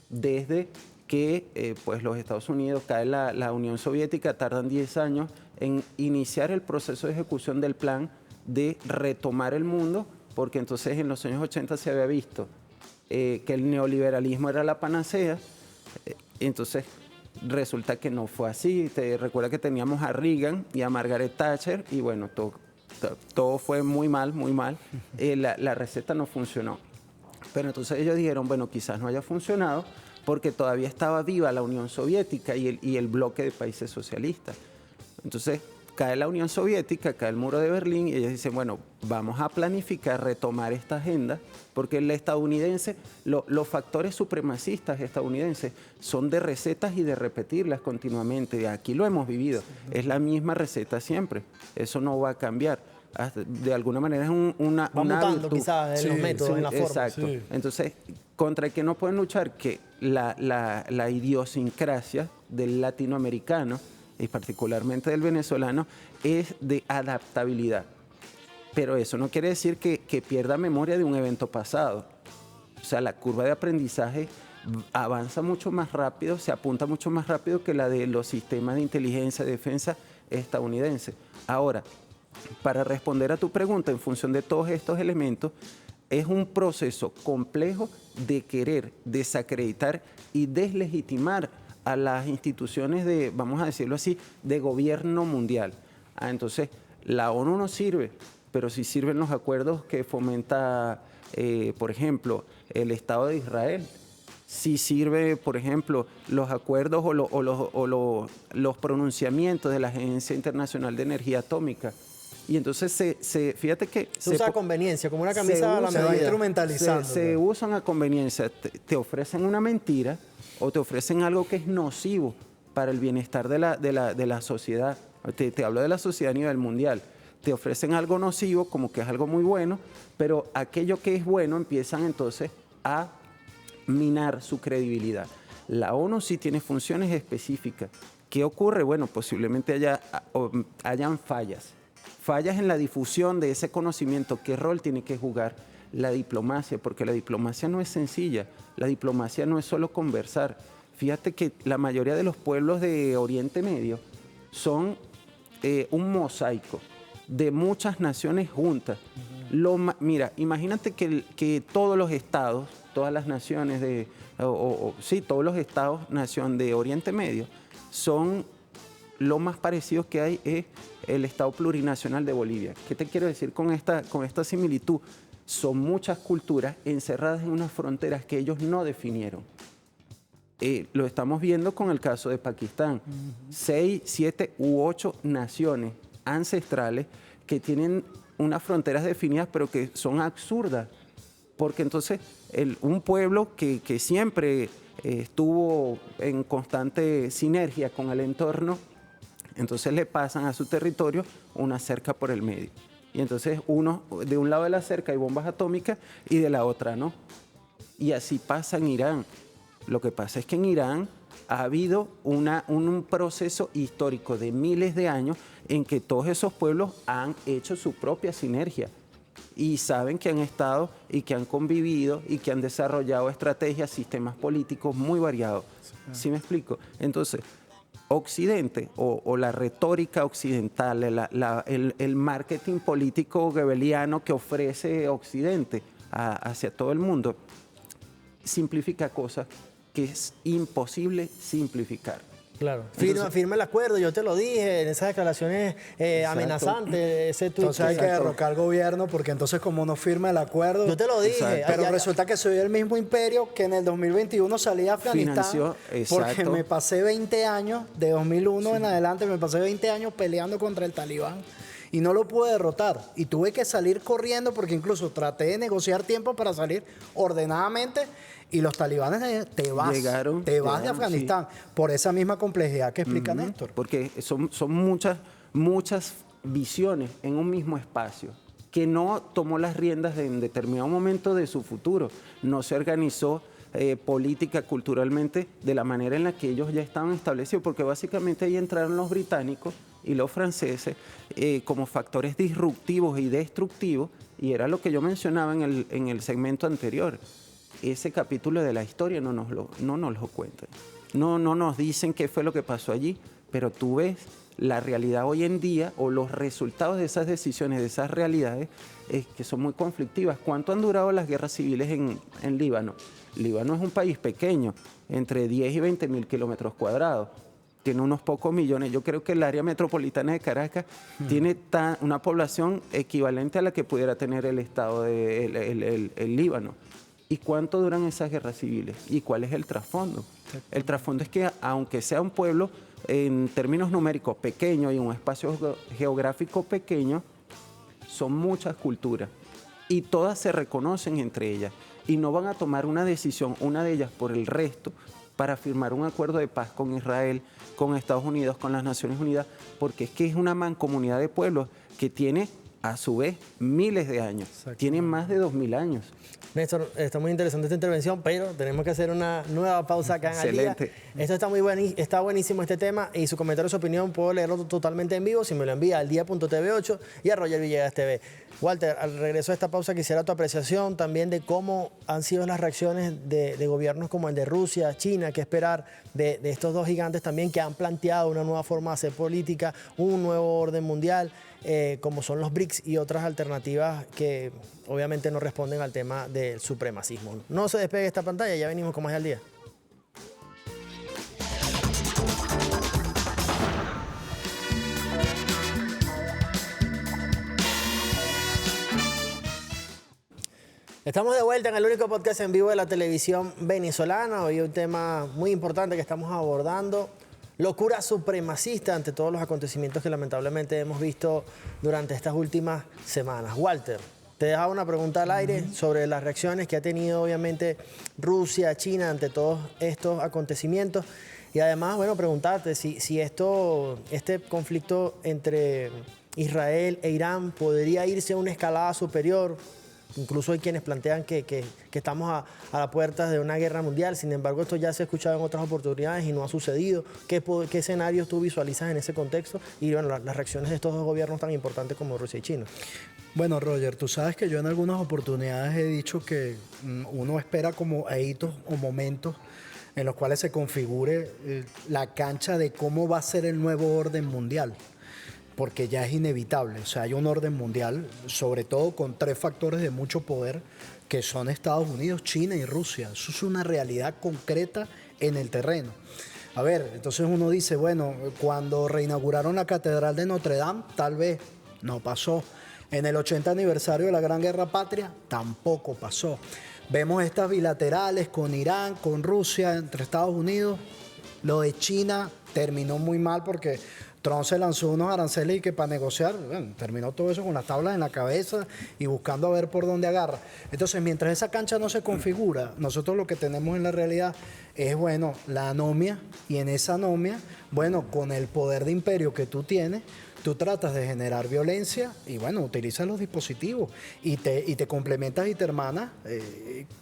[SPEAKER 4] desde que pues los Estados Unidos, cae la Unión Soviética, tardan 10 años en iniciar el proceso de ejecución del plan de retomar el mundo, porque entonces en los años 80 se había visto que el neoliberalismo era la panacea. Entonces resulta que no fue así. Te recuerda que teníamos a Reagan y a Margaret Thatcher y bueno, todo fue muy mal, muy mal. La receta no funcionó. Pero entonces ellos dijeron, bueno, quizás no haya funcionado porque todavía estaba viva la Unión Soviética y el bloque de países socialistas. Entonces cae la Unión Soviética, cae el muro de Berlín y ellos dicen, bueno, vamos a planificar, retomar esta agenda, porque el estadounidense, los factores supremacistas estadounidenses son de recetas y de repetirlas continuamente. Aquí lo hemos vivido, es la misma receta siempre, eso no va a cambiar. De alguna manera es una
[SPEAKER 2] mutando
[SPEAKER 4] virtud.
[SPEAKER 2] quizás en los métodos, en la forma.
[SPEAKER 4] Exacto.
[SPEAKER 5] Sí.
[SPEAKER 4] Entonces, ¿contra qué no pueden luchar? Que la idiosincrasia del latinoamericano, y particularmente del venezolano, es de adaptabilidad. Pero eso no quiere decir que pierda memoria de un evento pasado. O sea, la curva de aprendizaje avanza mucho más rápido, se apunta mucho más rápido que la de los sistemas de inteligencia y defensa estadounidenses. Ahora, para responder a tu pregunta, en función de todos estos elementos, es un proceso complejo de querer desacreditar y deslegitimar a las instituciones de, vamos a decirlo así, de gobierno mundial. Entonces, la ONU no sirve, pero sí sirven los acuerdos que fomenta, por ejemplo, el Estado de Israel. Sí sirve, por ejemplo, los acuerdos o los pronunciamientos de la Agencia Internacional de Energía Atómica. Y entonces, fíjate que...
[SPEAKER 2] Se usa a conveniencia, como una camisa a la
[SPEAKER 5] se va
[SPEAKER 2] medida.
[SPEAKER 5] instrumentalizando.
[SPEAKER 4] Se usan a conveniencia. Te ofrecen una mentira o te ofrecen algo que es nocivo para el bienestar de la sociedad. Te hablo de la sociedad a nivel mundial. Te ofrecen algo nocivo como que es algo muy bueno, pero aquello que es bueno empiezan entonces a minar su credibilidad. La ONU sí tiene funciones específicas. ¿Qué ocurre? Bueno, posiblemente hayan fallas. Fallas en la difusión de ese conocimiento. ¿Qué rol tiene que jugar la diplomacia? Porque la diplomacia no es sencilla. La diplomacia no es solo conversar. Fíjate que la mayoría de los pueblos de Oriente Medio son un mosaico de muchas naciones juntas. Mira, imagínate que todos los estados todas las naciones sí, todos los estados-nación de Oriente Medio son lo más parecido que hay es el Estado plurinacional de Bolivia. ¿Qué te quiero decir con esta similitud? Son muchas culturas encerradas en unas fronteras que ellos no definieron. Lo estamos viendo con el caso de Pakistán. 6, 7 u 8 naciones ancestrales que tienen unas fronteras definidas, pero que son absurdas. Porque entonces un pueblo que siempre estuvo en constante sinergia con el entorno, entonces le pasan a su territorio una cerca por el medio. Y entonces de un lado de la cerca hay bombas atómicas y de la otra no. Y así pasa en Irán. Lo que pasa es que en Irán ha habido un proceso histórico de miles de años en que todos esos pueblos han hecho su propia sinergia y saben que han estado y que han convivido y que han desarrollado estrategias, sistemas políticos muy variados. ¿Sí me explico? Entonces, Occidente o la retórica occidental, el marketing político goebbeliano que ofrece Occidente hacia todo el mundo, simplifica cosas que es imposible simplificar.
[SPEAKER 2] Claro.
[SPEAKER 4] Entonces,
[SPEAKER 2] Firma el acuerdo, yo te lo dije, en esas declaraciones amenazantes, ese tuit.
[SPEAKER 5] Entonces hay que derrocar al gobierno porque entonces como no firma el acuerdo...
[SPEAKER 2] Yo te lo dije.
[SPEAKER 4] Exacto.
[SPEAKER 5] Pero resulta que soy el mismo imperio que en el 2021 salí a Afganistán.
[SPEAKER 4] Financió,
[SPEAKER 5] porque
[SPEAKER 4] exacto.
[SPEAKER 5] me pasé 20 años, de 2001 en adelante, me pasé 20 años peleando contra el talibán. Y no lo pude derrotar. Y tuve que salir corriendo porque incluso traté de negociar tiempo para salir ordenadamente. Y los talibanes te vas de Afganistán. Sí. Por esa misma complejidad que explica Néstor.
[SPEAKER 4] Porque son muchas visiones en un mismo espacio que no tomó las riendas en determinado momento de su futuro. No se organizó política, culturalmente, de la manera en la que ellos ya estaban establecidos. Porque básicamente ahí entraron los británicos y los franceses como factores disruptivos y destructivos, y era lo que yo mencionaba en el segmento anterior. Ese capítulo de la historia no nos lo cuentan. No nos dicen qué fue lo que pasó allí, pero tú ves la realidad hoy en día o los resultados de esas decisiones, de esas realidades, que son muy conflictivas. ¿Cuánto han durado las guerras civiles en Líbano? Líbano es un país pequeño, entre 10 y 20 mil kilómetros cuadrados. Tiene unos pocos millones. Yo creo que el área metropolitana de Caracas tiene una población equivalente a la que pudiera tener el estado de el Líbano. ¿Y cuánto duran esas guerras civiles? ¿Y cuál es el trasfondo? El trasfondo es que aunque sea un pueblo en términos numéricos pequeño y un espacio geográfico pequeño, son muchas culturas y todas se reconocen entre ellas y no van a tomar una decisión, una de ellas por el resto, para firmar un acuerdo de paz con Israel, con Estados Unidos, con las Naciones Unidas, porque es que es una mancomunidad de pueblos que tiene a su vez miles de años, tienen más de 2000 años.
[SPEAKER 2] Néstor, está muy interesante esta intervención, pero tenemos que hacer una nueva pausa acá en Al Día.
[SPEAKER 4] Excelente.
[SPEAKER 2] Esto está buenísimo este tema y su comentario, su opinión, puedo leerlo totalmente en vivo si me lo envía al día.tv8 y a Roger Villegas TV. Walter, al regreso de esta pausa quisiera tu apreciación también de cómo han sido las reacciones de gobiernos como el de Rusia, China, qué esperar de estos dos gigantes también que han planteado una nueva forma de hacer política, un nuevo orden mundial, como son los BRICS y otras alternativas que obviamente no responden al tema del supremacismo. No se despegue esta pantalla, ya venimos con más Al Día. Estamos de vuelta en el único podcast en vivo de la televisión venezolana. Hoy un tema muy importante que estamos abordando. Locura supremacista ante todos los acontecimientos que lamentablemente hemos visto durante estas últimas semanas. Walter, te dejaba una pregunta al aire sobre las reacciones que ha tenido obviamente Rusia, China ante todos estos acontecimientos. Y además, bueno, preguntarte si este conflicto entre Israel e Irán podría irse a una escalada superior. Incluso hay quienes plantean que estamos a la puerta de una guerra mundial. Sin embargo, esto ya se ha escuchado en otras oportunidades y no ha sucedido. ¿Qué escenarios tú visualizas en ese contexto? Y bueno, las reacciones de estos dos gobiernos tan importantes como Rusia y China.
[SPEAKER 5] Bueno, Roger, tú sabes que yo en algunas oportunidades he dicho que uno espera como hitos o momentos en los cuales se configure la cancha de cómo va a ser el nuevo orden mundial. Porque ya es inevitable, o sea, hay un orden mundial, sobre todo con 3 factores de mucho poder, que son Estados Unidos, China y Rusia. Eso es una realidad concreta en el terreno. A ver, entonces uno dice, bueno, cuando reinauguraron la Catedral de Notre Dame, tal vez no pasó. En el 80 aniversario de la Gran Guerra Patria, tampoco pasó. Vemos estas bilaterales con Irán, con Rusia, entre Estados Unidos. Lo de China terminó muy mal porque Trump se lanzó unos aranceles y que para negociar, bueno, terminó todo eso con las tablas en la cabeza y buscando a ver por dónde agarra. Entonces, mientras esa cancha no se configura, nosotros lo que tenemos en la realidad es, bueno, la anomia, y en esa anomia, bueno, con el poder de imperio que tú tienes, tú tratas de generar violencia y, bueno, utilizas los dispositivos y te complementas y te hermanas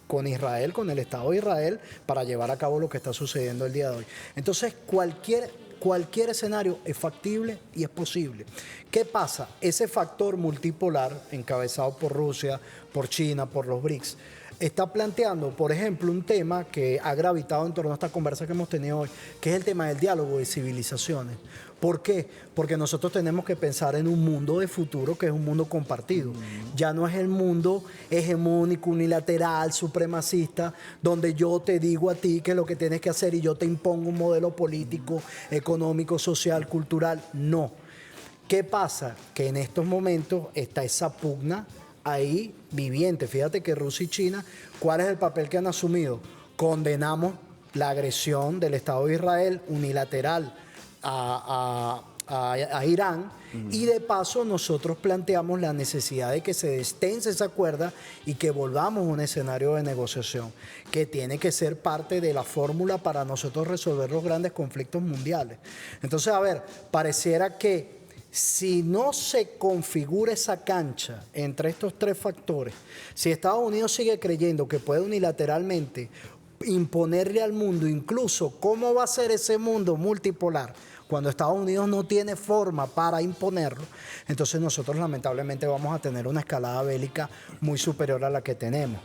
[SPEAKER 5] con Israel, con el Estado de Israel, para llevar a cabo lo que está sucediendo el día de hoy. Entonces, cualquier escenario es factible y es posible. ¿Qué pasa? Ese factor multipolar, encabezado por Rusia, por China, por los BRICS, está planteando, por ejemplo, un tema que ha gravitado en torno a esta conversa que hemos tenido hoy, que es el tema del diálogo de civilizaciones. ¿Por qué? Porque nosotros tenemos que pensar en un mundo de futuro que es un mundo compartido. Ya no es el mundo hegemónico, unilateral, supremacista, donde yo te digo a ti qué es lo que tienes que hacer y yo te impongo un modelo político, económico, social, cultural. No. ¿Qué pasa? Que en estos momentos está esa pugna ahí viviente. Fíjate que Rusia y China, ¿cuál es el papel que han asumido? Condenamos la agresión del Estado de Israel unilateral a Irán, y de paso nosotros planteamos la necesidad de que se destense esa cuerda y que volvamos a un escenario de negociación que tiene que ser parte de la fórmula para nosotros resolver los grandes conflictos mundiales. Entonces, a ver, pareciera que si no se configura esa cancha entre estos tres factores, si Estados Unidos sigue creyendo que puede unilateralmente imponerle al mundo incluso cómo va a ser ese mundo multipolar, cuando Estados Unidos no tiene forma para imponerlo, entonces nosotros lamentablemente vamos a tener una escalada bélica muy superior a la que tenemos.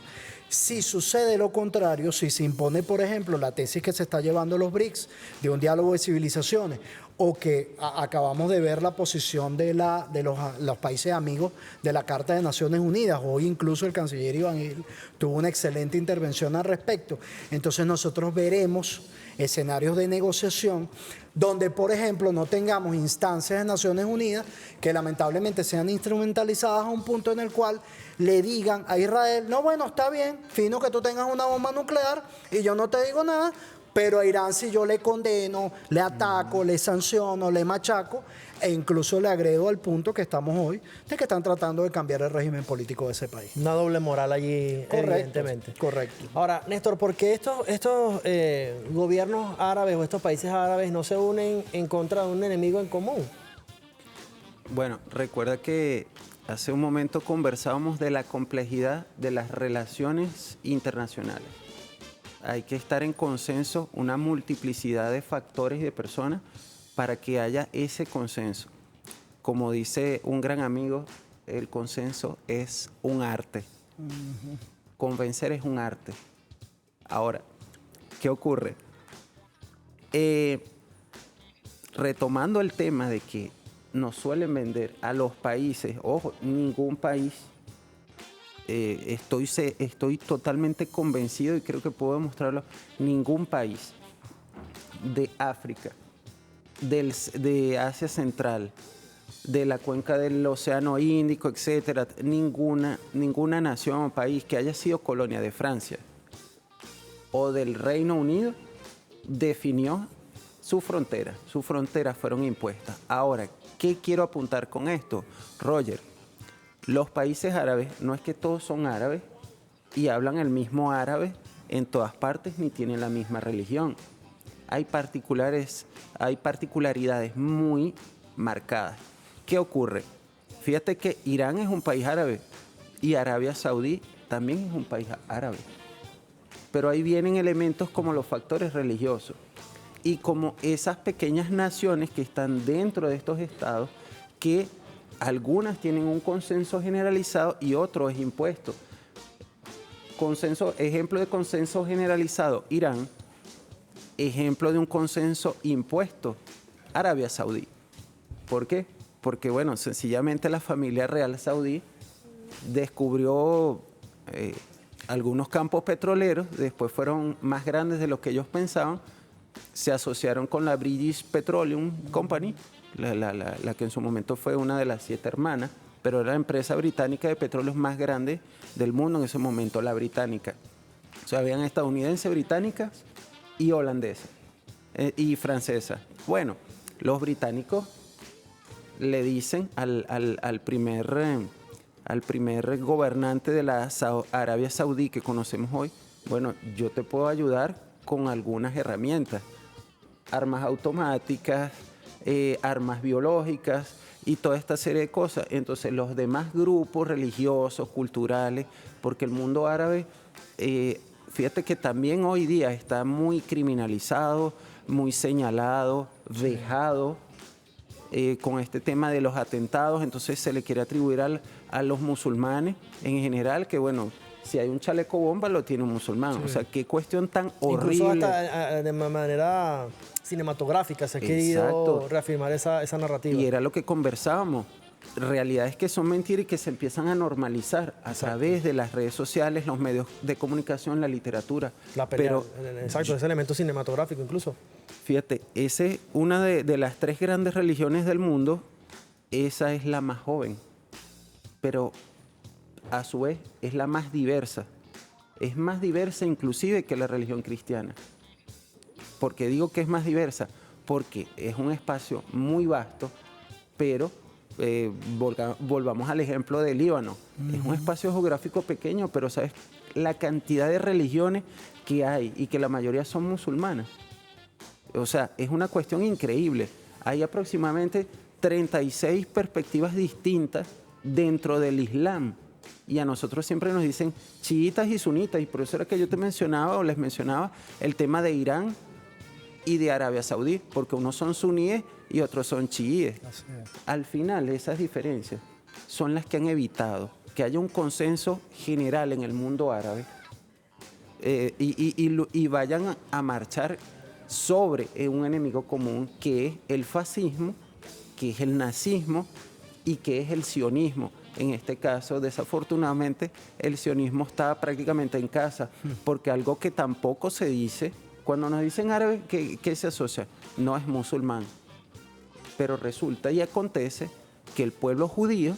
[SPEAKER 5] Si sucede lo contrario, si se impone, por ejemplo, la tesis que se está llevando los BRICS de un diálogo de civilizaciones, o que acabamos de ver la posición de los países amigos de la Carta de Naciones Unidas, hoy incluso el canciller Iván Gil tuvo una excelente intervención al respecto, entonces nosotros veremos escenarios de negociación donde, por ejemplo, no tengamos instancias de Naciones Unidas que lamentablemente sean instrumentalizadas a un punto en el cual le digan a Israel, no, bueno, está bien, fino que tú tengas una bomba nuclear y yo no te digo nada, pero a Irán si yo le condeno, le ataco, le sanciono, le machaco, e incluso le agrego al punto que estamos hoy, de que están tratando de cambiar el régimen político de ese país.
[SPEAKER 2] Una doble moral allí,
[SPEAKER 5] Correcto,
[SPEAKER 2] evidentemente.
[SPEAKER 5] correcto.
[SPEAKER 2] Ahora, Néstor, ¿por qué estos gobiernos árabes o estos países árabes no se unen en contra de un enemigo en común?
[SPEAKER 4] Bueno, recuerda que hace un momento conversábamos de la complejidad de las relaciones internacionales. Hay que estar en consenso, una multiplicidad de factores y de personas para que haya ese consenso. Como dice un gran amigo, el consenso es un arte. Convencer es un arte. Ahora, ¿qué ocurre? Retomando el tema de que nos suelen vender a los países, ojo, ningún país, estoy totalmente convencido y creo que puedo demostrarlo, ningún país de África, de Asia Central, de la cuenca del Océano Índico, etcétera, ninguna nación o país que haya sido colonia de Francia o del Reino Unido definió su frontera. Sus fronteras fueron impuestas. Ahora, ¿qué quiero apuntar con esto, Roger? Los países árabes, no es que todos son árabes y hablan el mismo árabe en todas partes ni tienen la misma religión. Hay particularidades muy marcadas. ¿Qué ocurre? Fíjate que Irán es un país árabe y Arabia Saudí también es un país árabe. Pero ahí vienen elementos como los factores religiosos y como esas pequeñas naciones que están dentro de estos estados que algunas tienen un consenso generalizado y otro es impuesto. Ejemplo de consenso generalizado, Irán. Ejemplo de un consenso impuesto, Arabia Saudí. ¿Por qué? Porque, bueno, sencillamente la familia real saudí descubrió algunos campos petroleros, después fueron más grandes de lo que ellos pensaban, se asociaron con la British Petroleum Company, la que en su momento fue una de las 7 hermanas, pero era la empresa británica de petróleos más grande del mundo en ese momento, la británica. O sea, habían estadounidenses, británicas y holandesas y francesas. Bueno, los británicos le dicen al primer gobernante de la Arabia Saudí que conocemos hoy, bueno, yo te puedo ayudar con algunas herramientas, armas automáticas, armas biológicas y toda esta serie de cosas. Entonces los demás grupos religiosos, culturales, porque el mundo árabe, fíjate que también hoy día está muy criminalizado, muy señalado, vejado, con este tema de los atentados. Entonces se le quiere atribuir a los musulmanes en general que, bueno, si hay un chaleco bomba lo tiene un musulmán. Sí. O sea, qué cuestión tan horrible.
[SPEAKER 2] Incluso hasta de manera cinematográfica se ha querido reafirmar esa narrativa.
[SPEAKER 4] Y era lo que conversábamos. Realidades que son mentiras y que se empiezan a normalizar a través de las redes sociales, los medios de comunicación, la literatura.
[SPEAKER 2] La pelea, exacto, ese elemento cinematográfico incluso.
[SPEAKER 4] Fíjate, una de las 3 grandes religiones del mundo, esa es la más joven, pero a su vez es la más diversa. Es más diversa inclusive que la religión cristiana. ¿Por qué digo que es más diversa? Porque es un espacio muy vasto, pero volvamos al ejemplo del Líbano. Es un espacio geográfico pequeño, pero ¿sabes la cantidad de religiones que hay y que la mayoría son musulmanas? O sea, es una cuestión increíble. Hay aproximadamente 36 perspectivas distintas dentro del Islam. Y a nosotros siempre nos dicen chiitas y sunitas. Y por eso era que yo te mencionaba o les mencionaba el tema de Irán y de Arabia Saudí, porque unos son suníes y otros son chiíes. Al final, esas diferencias son las que han evitado que haya un consenso general en el mundo árabe y vayan a marchar sobre un enemigo común que es el fascismo, que es el nazismo y que es el sionismo. En este caso, desafortunadamente, el sionismo está prácticamente en casa, porque algo que tampoco se dice, cuando nos dicen árabe, ¿qué se asocia? No es musulmán. Pero resulta y acontece que el pueblo judío,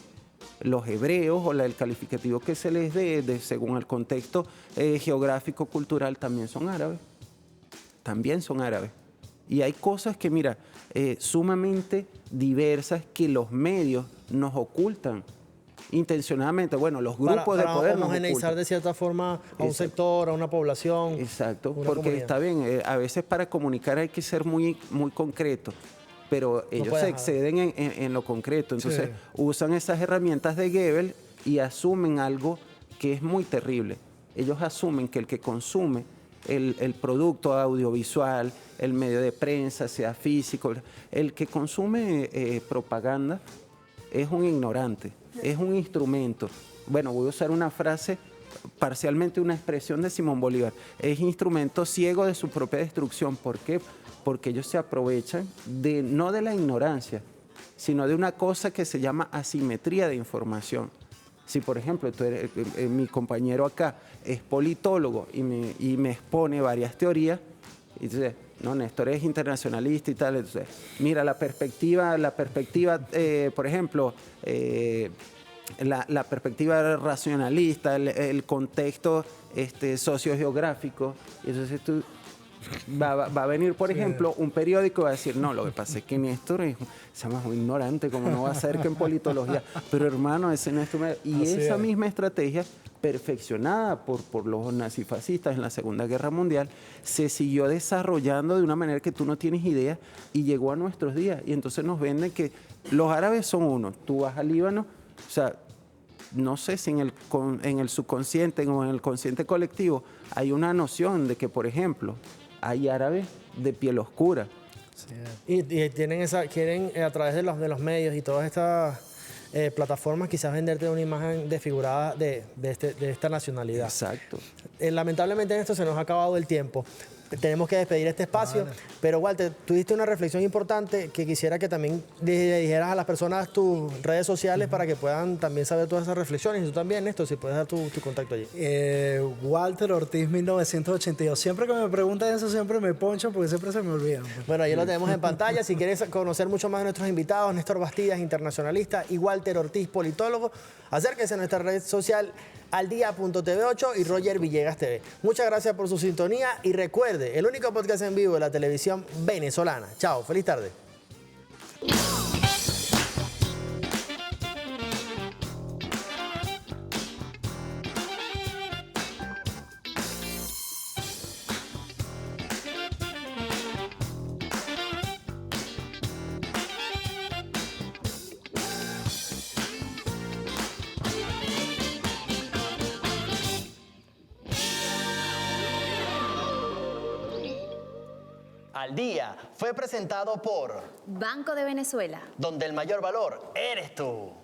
[SPEAKER 4] los hebreos o el calificativo que se les dé según el contexto geográfico, cultural, también son árabes. También son árabes. Y hay cosas que, mira, sumamente diversas que los medios nos ocultan intencionadamente. Bueno, los grupos de poder nos
[SPEAKER 2] homogeneizar de cierta forma a un sector, a una población.
[SPEAKER 4] Exacto, porque
[SPEAKER 2] comunidad.
[SPEAKER 4] Está bien, a veces para comunicar hay que ser muy, muy concreto, pero ellos se exceden en lo concreto. Entonces usan esas herramientas de Goebbels y asumen algo que es muy terrible. Ellos asumen que el que consume el producto audiovisual, el medio de prensa, sea físico, el que consume propaganda es un ignorante, es un instrumento. Bueno, voy a usar una frase, parcialmente una expresión de Simón Bolívar, es instrumento ciego de su propia destrucción. ¿Por qué? Porque ellos se aprovechan no de la ignorancia, sino de una cosa que se llama asimetría de información. Si, por ejemplo, mi compañero acá es politólogo y me expone varias teorías, y entonces, no, Néstor es internacionalista y tal, entonces, mira, la perspectiva, por ejemplo, la perspectiva racionalista, el contexto sociogeográfico, y entonces tú va a venir, por ejemplo, un periódico y va a decir, no, lo que pasa es que Néstor es muy ignorante, como no va a ser que en politología, pero hermano, ese Néstor... Y esa misma estrategia, perfeccionada por los nazifascistas en la Segunda Guerra Mundial, se siguió desarrollando de una manera que tú no tienes idea y llegó a nuestros días. Y entonces nos venden que los árabes son uno, tú vas al Líbano, o sea, no sé si en el subconsciente o en el consciente colectivo hay una noción de que, por ejemplo, hay árabes de piel oscura.
[SPEAKER 2] Sí. Y quieren a través de los medios y todas estas plataformas quizás venderte una imagen desfigurada de esta nacionalidad.
[SPEAKER 4] Exacto.
[SPEAKER 2] Lamentablemente en esto se nos ha acabado el tiempo. tenemos que despedir este espacio. Pero Walter, tuviste una reflexión importante que quisiera que también le dijeras a las personas tus redes sociales para que puedan también saber todas esas reflexiones. Y tú también, Néstor, si puedes dar tu contacto allí.
[SPEAKER 5] Walter Ortiz 1982. Siempre que me preguntan eso, siempre me poncho porque siempre se me olvida.
[SPEAKER 2] Bueno, ahí lo tenemos en pantalla. Si quieres conocer mucho más de nuestros invitados, Néstor Bastidas, internacionalista, y Walter Ortiz, politólogo, acérquese a nuestra red social aldia.tv8 y Roger Villegas TV. Muchas gracias por su sintonía y recuerde, el único podcast en vivo de la televisión venezolana. Chao, feliz tarde. Al Día fue presentado por
[SPEAKER 1] Banco de Venezuela.
[SPEAKER 2] Donde el mayor valor eres tú.